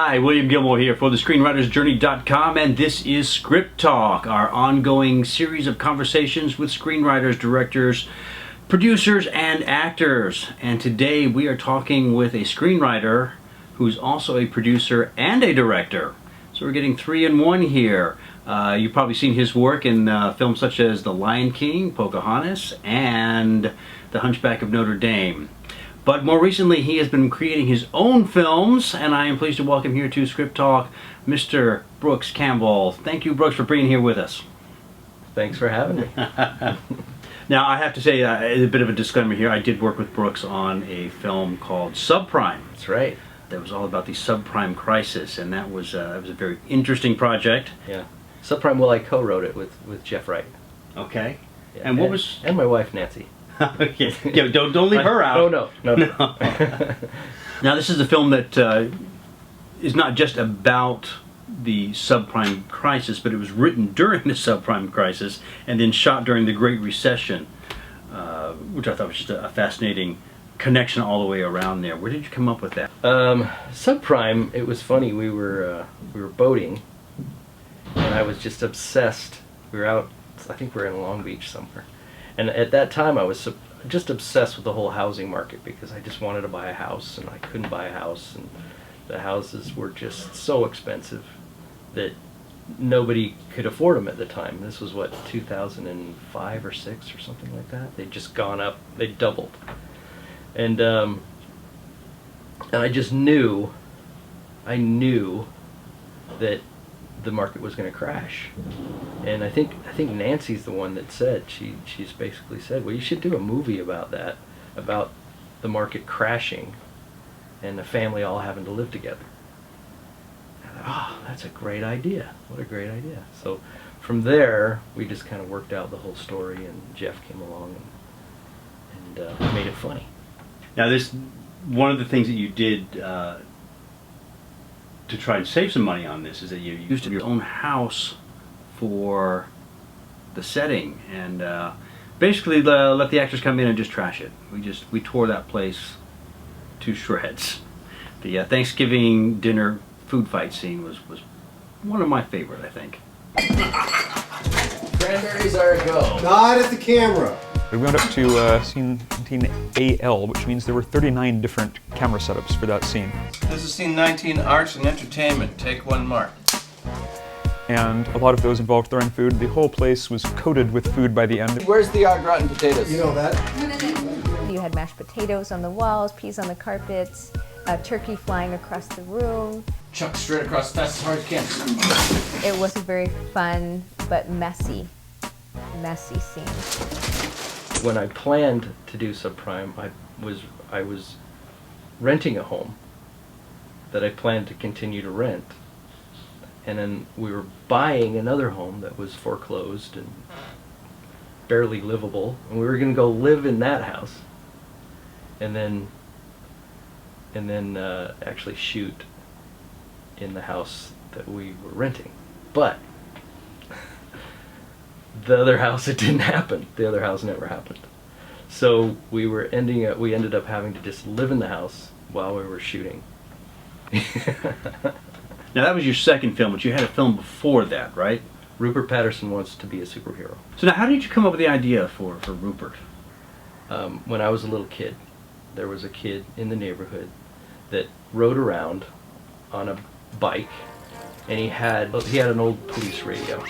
Hi, William Gilmore here for the ScreenwritersJourney.com, and this is Script Talk, our ongoing series of conversations with screenwriters, directors, producers, and actors. And today we are talking with a screenwriter who's also a producer and a director. So we're getting 3 in 1 here. You've probably seen his work in films such as The Lion King, Pocahontas, and The Hunchback of Notre Dame. But more recently, he has been creating his own films, and I am pleased to welcome here to Script Talk, Mr. Brooks Campbell. Thank you, Brooks, for being here with us. Thanks for having me. Now, I have to say, a bit of a disclaimer here. I did work with Brooks on a film called Subprime. That's right. That was all about the subprime crisis, and that was a very interesting project. Yeah. Subprime, well, I co-wrote it with Jeff Wright. Okay. Yeah. And what was... And my wife, Nancy. Okay. Yeah, don't leave her out. Oh, no. Now, this is a film that is not just about the subprime crisis, but it was written during the subprime crisis and then shot during the Great Recession, which I thought was just a fascinating connection all the way around there. Where did you come up with that? Subprime, it was funny. We were boating, and I was just obsessed. We were out, I think we were in Long Beach somewhere. And at that time, I was just obsessed with the whole housing market because I just wanted to buy a house, and I couldn't buy a house, and the houses were just so expensive that nobody could afford them at the time. This was, what, 2005 or 6 or something like that? They'd just gone up. They doubled. And I just knew, that the market was going to crash. And I think Nancy's the one that said, she's basically said, well, you should do a movie about that, about the market crashing and the family all having to live together. And I thought, oh, that's a great idea. What a great idea. So from there, we just kind of worked out the whole story, and Jeff came along and made it funny. Now, one of the things that you did to try and save some money on this is that you used your own house for the setting, and basically let the actors come in and just trash it. We tore that place to shreds. The Thanksgiving dinner food fight scene was one of my favorite, I think. Cranberries are a go. Not at the camera. We went up to scene 19AL, which means there were 39 different camera setups for that scene. This is scene 19, Arts and Entertainment. Take 1, Mark. And a lot of those involved throwing food. The whole place was coated with food by the end. Where's the au gratin potatoes? You know that? You had mashed potatoes on the walls, peas on the carpets, a turkey flying across the room. Chuck straight across fast as hard as you can. It was a very fun but messy scene. When I planned to do Subprime, I was renting a home that I planned to continue to rent, and then we were buying another home that was foreclosed and barely livable, and we were going to go live in that house, and then actually shoot in the house that we were renting. But the other house, it didn't happen. The other house never happened. So we ended up having to just live in the house while we were shooting. Now, that was your second film, but you had a film before that, right? Rupert Patterson Wants to Be a Superhero. So now, how did you come up with the idea for Rupert? When I was a little kid, there was a kid in the neighborhood that rode around on a bike, and he had an old police radio.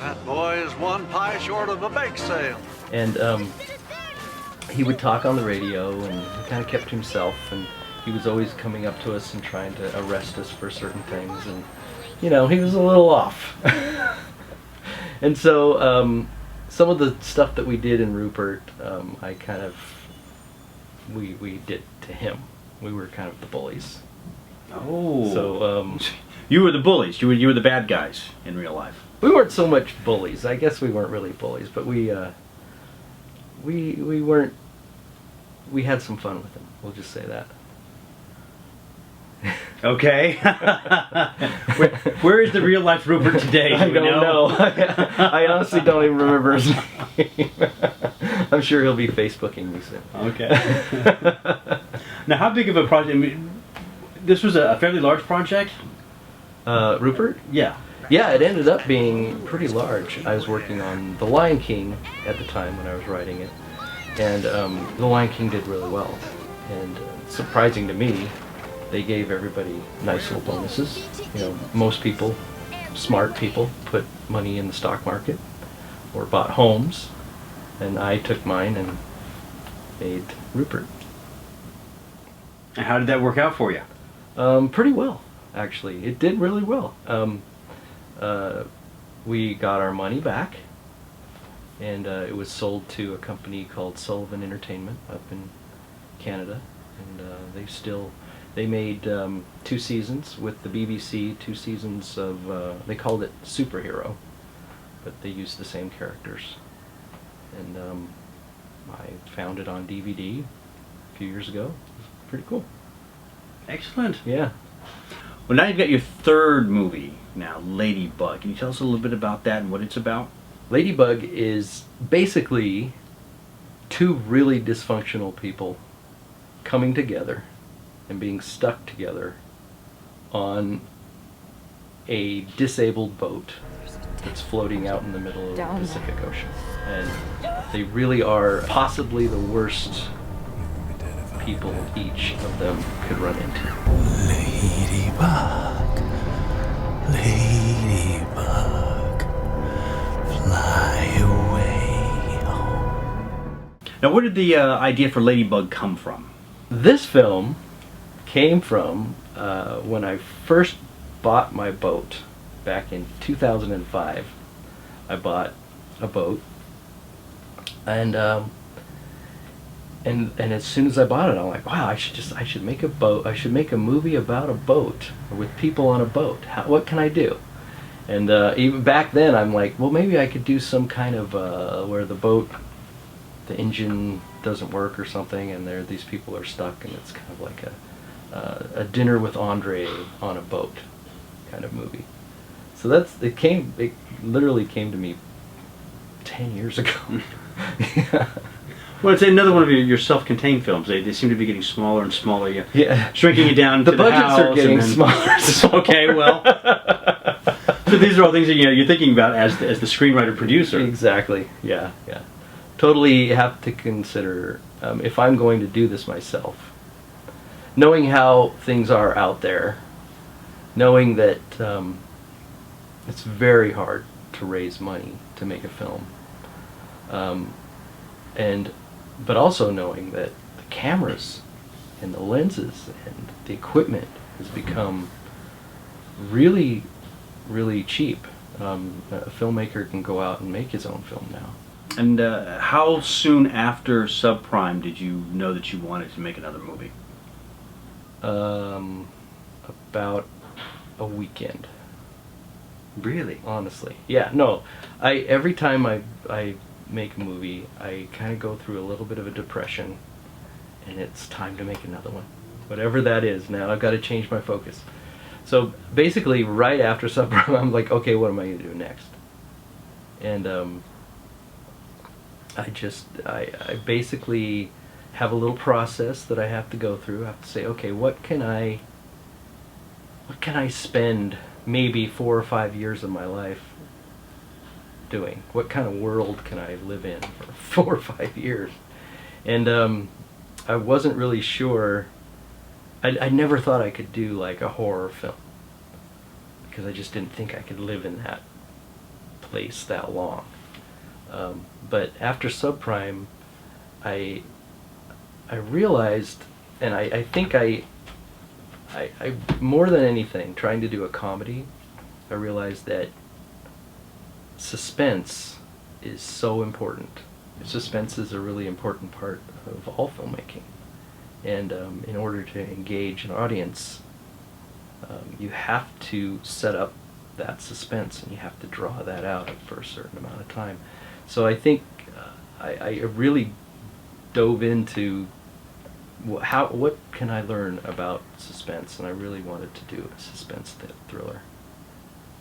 That boy is one pie short of a bake sale. And he would talk on the radio, and he kind of kept to himself, and he was always coming up to us and trying to arrest us for certain things, and he was a little off. And so some of the stuff that we did in Rupert, we did to him. We were kind of the bullies. Oh. So you were the bullies. You were the bad guys in real life. we weren't so much bullies. I guess we weren't really bullies, but we weren't. We had some fun with him. We'll just say that. Okay. Where is the real life Rupert today? I don't know. I honestly don't even remember his name. I'm sure he'll be Facebooking me soon. Okay. Now, how big of a project? I mean, this was a fairly large project. Rupert? Yeah. Yeah, it ended up being pretty large. I was working on The Lion King at the time when I was writing it, and The Lion King did really well. And surprising to me, they gave everybody nice little bonuses. You know, most people, smart people, put money in the stock market or bought homes, and I took mine and made Rupert. And how did that work out for you? Pretty well, actually. It did really well. We got our money back, and it was sold to a company called Sullivan Entertainment up in Canada, and they made 2 seasons with the BBC, 2 seasons of, they called it Superhero, but they used the same characters. And I found it on DVD a few years ago. It was pretty cool. Excellent. Yeah. Well, now you've got your 3rd movie now, Ladybug. Can you tell us a little bit about that and what it's about? Ladybug is basically 2 really dysfunctional people coming together and being stuck together on a disabled boat that's floating out in the middle of the Pacific Ocean. And they really are possibly the worst people each of them could run into. Ladybug, ladybug, fly away home. Now, where did the idea for Ladybug come from? This film came from when I first bought my boat back in 2005. I bought a boat, and as soon as I bought it, I'm like, wow, I should make a boat. I should make a movie about a boat with people on a boat. What can I do? And even back then, I'm like, well, maybe I could do some kind of where the boat, the engine doesn't work or something, and these people are stuck, and it's kind of like a dinner with Andre on a boat kind of movie. So it literally came to me 10 years ago. Yeah. Well, it's another one of your self-contained films. They seem to be getting smaller and smaller. Yeah. Shrinking it down to the budgets house. are getting smaller. Okay, well. So these are all things that you're thinking about as the screenwriter producer. Exactly. Yeah. Yeah. Totally have to consider if I'm going to do this myself. Knowing how things are out there, knowing that it's very hard to raise money to make a film, but also knowing that the cameras and the lenses and the equipment has become really, really cheap. A filmmaker can go out and make his own film now. And how soon after Subprime did you know that you wanted to make another movie? About a weekend. Really? Honestly. Yeah, no. Every time I make a movie, I kind of go through a little bit of a depression, and it's time to make another one. Whatever that is, now I've got to change my focus. So basically, right after Subprime, I'm like, okay, what am I going to do next? And I basically have a little process that I have to go through. I have to say, okay, what can I spend maybe 4 or 5 years of my life doing? What kind of world can I live in for 4 or 5 years? And I wasn't really sure. I never thought I could do like a horror film, because I just didn't think I could live in that place that long. But after Subprime, I realized, and I think I more than anything, trying to do a comedy, I realized that suspense is so important. Suspense is a really important part of all filmmaking. And in order to engage an audience, you have to set up that suspense, and you have to draw that out for a certain amount of time. So I think I really dove into what can I learn about suspense, and I really wanted to do a suspense thriller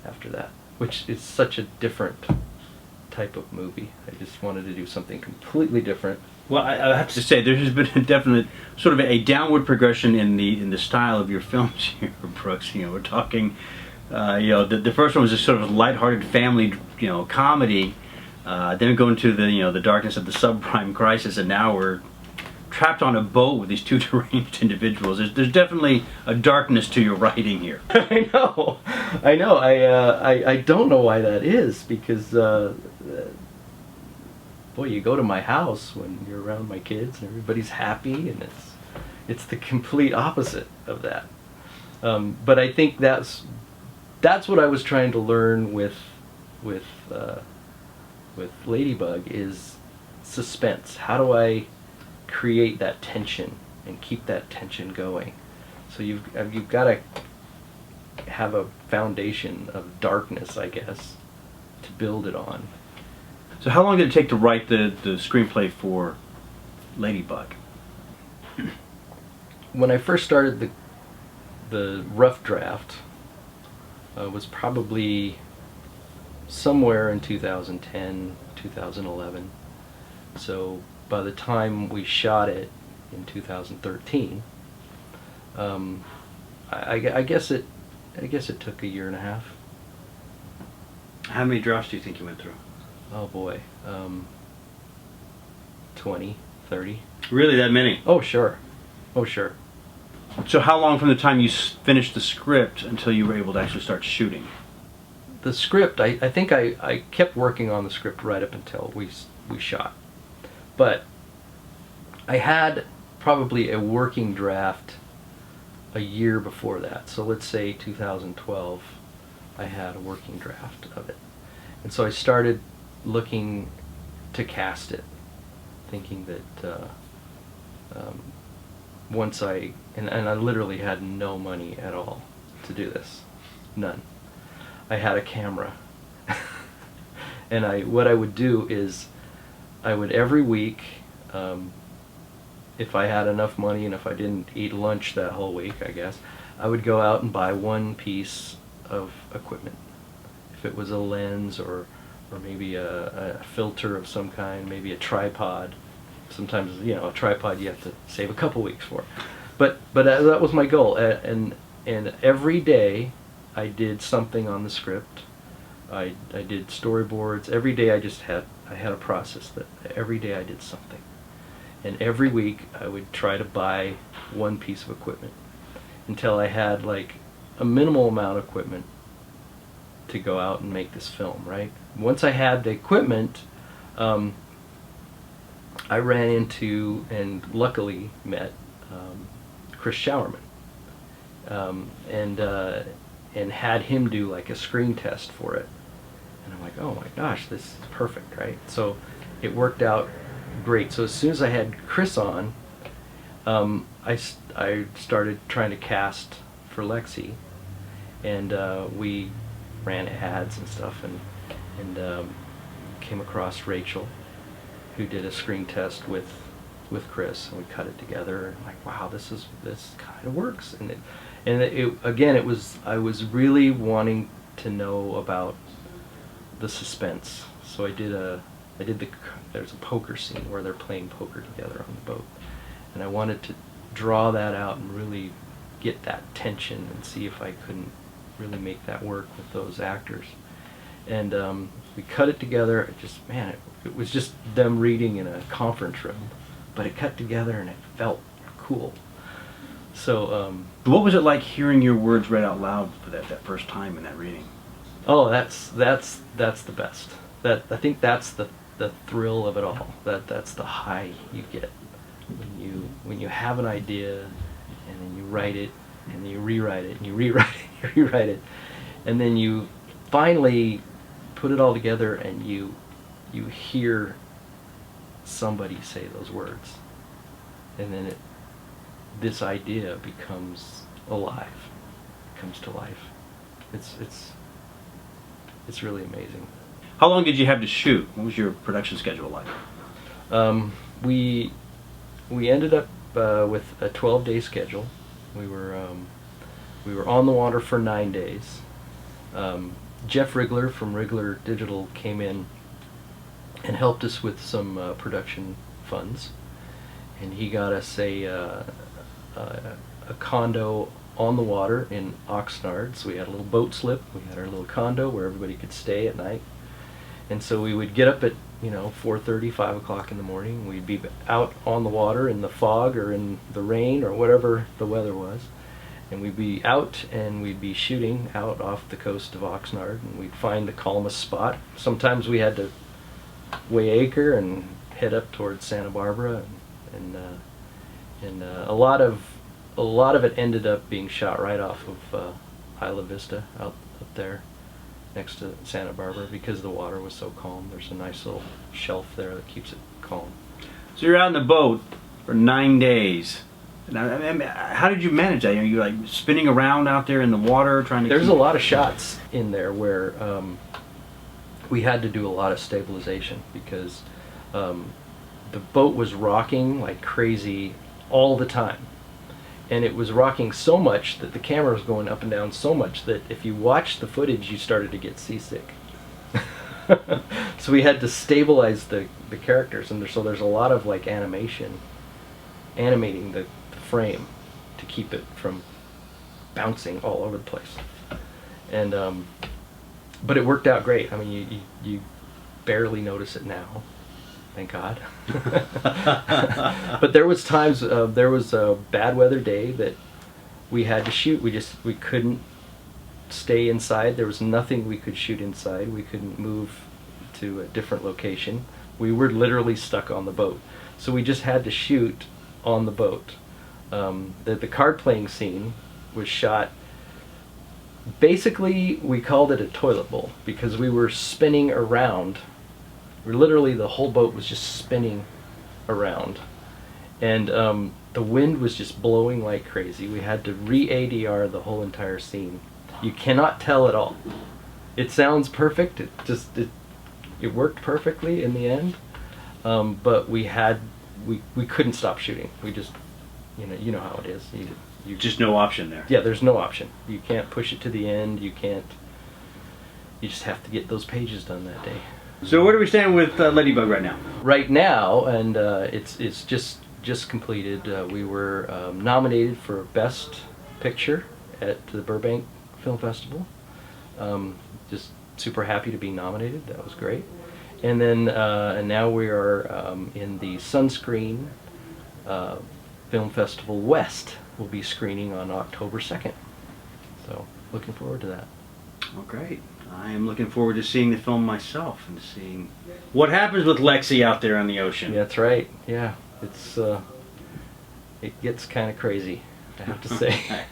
after that, which is such a different type of movie. I just wanted to do something completely different. Well, I have to say there has been a definite sort of a downward progression in the style of your films here, Brooks. You know, we're talking, the first one was a sort of lighthearted family, comedy. Then go into the darkness of the subprime crisis, and now we're trapped on a boat with these two deranged individuals. There's definitely a darkness to your writing here. I know. I don't know why that is, because boy, you go to my house when you're around my kids and everybody's happy, and it's the complete opposite of that. But I think that's what I was trying to learn with Ladybug, is suspense. How do I create that tension and keep that tension going? So you've got to have a foundation of darkness, I guess, to build it on. So how long did it take to write the screenplay for Ladybug? When I first started the rough draft, was probably somewhere in 2010, 2011. So by the time we shot it in 2013, I guess it took a year and a half. How many drafts do you think you went through? Oh boy, 20, 30. Really, that many? Oh sure, oh sure. So how long from the time you finished the script until you were able to actually start shooting? The script, I think I kept working on the script right up until we shot. But I had probably a working draft a year before that. So let's say 2012, I had a working draft of it. And so I started looking to cast it, thinking that once I literally had no money at all to do this, none. I had a camera, and what I would do is I would every week, if I had enough money and if I didn't eat lunch that whole week, I guess, I would go out and buy one piece of equipment. If it was a lens or maybe a filter of some kind, maybe a tripod. Sometimes, a tripod you have to save a couple weeks for. But that was my goal, and every day I did something on the script. I did storyboards. Every day I had a process that every day I did something. And every week I would try to buy one piece of equipment until I had like a minimal amount of equipment to go out and make this film, right? Once I had the equipment, I ran into and luckily met Chris Showerman, and had him do like a screen test for it. And I'm like, oh my gosh, this is perfect, right? So it worked out great. So as soon as I had Chris on, I started trying to cast for Lexi, and we ran ads and stuff, and came across Rachel, who did a screen test with Chris, and we cut it together. And I'm like, wow, this kind of works. I was really wanting to know about the suspense. So there's a poker scene where they're playing poker together on the boat, and I wanted to draw that out and really get that tension and see if I couldn't really make that work with those actors. And we cut it together. It was just them reading in a conference room, but it cut together and it felt cool. So what was it like hearing your words read out loud for that first time in that reading? Oh, that's the best. I think that's the thrill of it all. That's the high you get when you have an idea, and then you write it, and then you rewrite it, and you rewrite it, and you rewrite it, and then you finally put it all together, and you hear somebody say those words, and then this idea becomes alive, comes to life. It's really amazing. How long did you have to shoot? What was your production schedule like? We ended up with a 12-day schedule. We were on the water for 9 days. Jeff Rigler from Rigler Digital came in and helped us with some production funds. And he got us a condo on the water in Oxnard. So we had a little boat slip. We had our little condo where everybody could stay at night. And so we would get up at 4:30, 5 o'clock in the morning. We'd be out on the water in the fog or in the rain or whatever the weather was. And we'd be out and we'd be shooting out off the coast of Oxnard, and we'd find the calmest spot. Sometimes we had to weigh anchor and head up towards Santa Barbara, and a lot of it ended up being shot right off of Isla Vista out up there next to Santa Barbara because the water was so calm. There's a nice little shelf there that keeps it calm. So you're out in the boat for 9 days. Now, I mean, how did you manage that? Are you like spinning around out there in the water trying to? There's a lot of shots in there where we had to do a lot of stabilization because the boat was rocking like crazy all the time. And it was rocking so much that the camera was going up and down so much that if you watched the footage, you started to get seasick. So we had to stabilize the characters, and so there's a lot of like animating the frame to keep it from bouncing all over the place. And but it worked out great. I mean, you barely notice it now. Thank God. But there was times, there was a bad weather day that we had to shoot. We couldn't stay inside. There was nothing we could shoot inside. We couldn't move to a different location. We were literally stuck on the boat. So we just had to shoot on the boat. The card playing scene was shot, basically we called it a toilet bowl because we were spinning around. Literally the whole boat was just spinning around, and the wind was just blowing like crazy. We had to re-ADR the whole entire scene. You cannot tell at all. It sounds perfect. It worked perfectly in the end, but we couldn't stop shooting. We just, you know how it is. You just no option there. Yeah, there's no option. You can't push it to the end. You just have to get those pages done that day. So where do we stand with Ladybug right now? Right now, and it's just completed. We were nominated for Best Picture at the Burbank Film Festival. Just super happy to be nominated. That was great. And then and now we are in the Sunscreen Film Festival West. We'll be screening on October 2nd. So looking forward to that. Oh, great. I am looking forward to seeing the film myself and seeing what happens with Lexi out there on the ocean. Yeah, that's right. Yeah, it gets kind of crazy, I have to say.